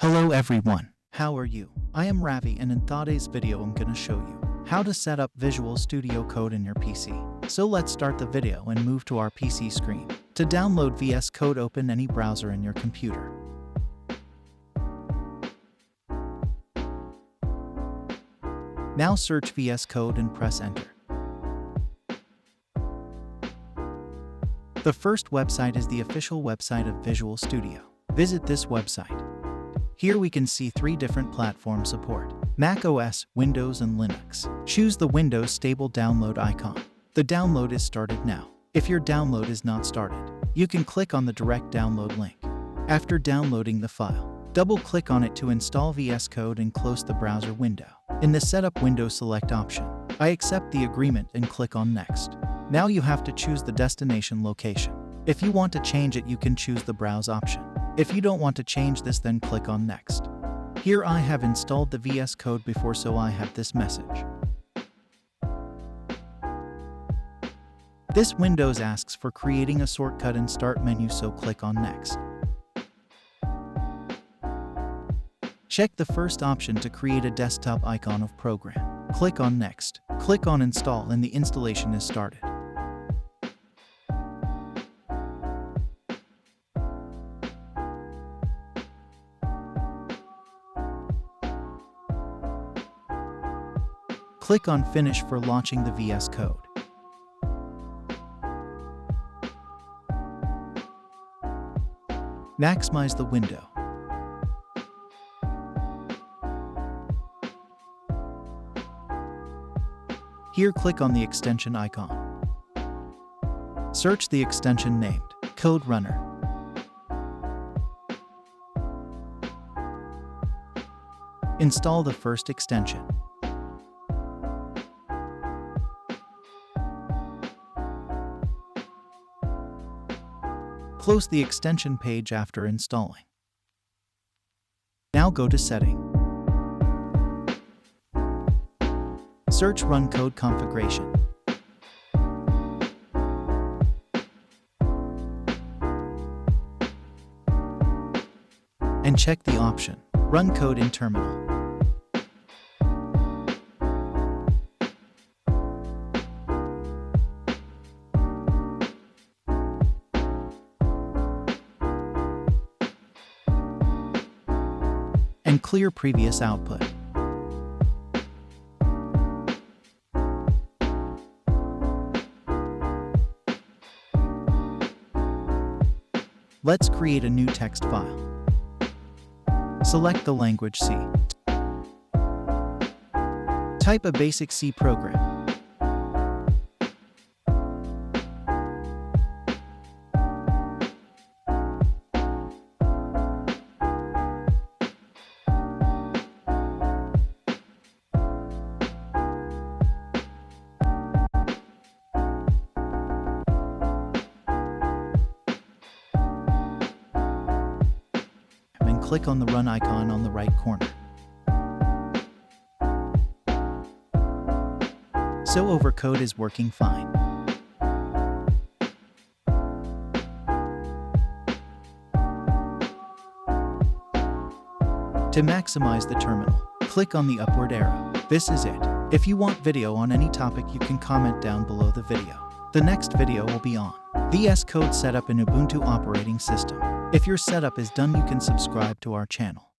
Hello everyone, how are you? I am Ravi, and in today's video I'm gonna show you how to set up Visual Studio Code in your PC. So let's start the video and move to our PC screen. To download VS Code, open any browser in your computer. Now search VS Code and press enter. The first website is the official website of Visual Studio. Visit this website. Here we can see 3 different platform support: Mac OS, Windows, and Linux. Choose the Windows stable download icon. The download is started now. If your download is not started, you can click on the direct download link. After downloading the file, double-click on it to install VS Code and close the browser window. In the Setup window, select option I accept the agreement and click on Next. Now you have to choose the destination location. If you want to change it, you can choose the Browse option. If you don't want to change this, then click on Next. Here I have installed the VS Code before, so I have this message. This Windows asks for creating a shortcut in Start menu, so click on Next. Check the first option to create a desktop icon of program. Click on Next. Click on Install and the installation is started. Click on Finish for launching the VS Code. Maximize the window. Here click on the extension icon. Search the extension named Code Runner. Install the first extension. Close the extension page after installing. Now go to Setting. Search Run Code Configuration. And check the option Run Code in Terminal. And clear previous output. Let's create a new text file. Select the language C. Type a basic C program. Click on the Run icon on the right corner. So our code is working fine. To maximize the terminal, click on the upward arrow. This is it. If you want video on any topic, you can comment down below the video. The next video will be on VS Code setup in Ubuntu operating system. If your setup is done, you can subscribe to our channel.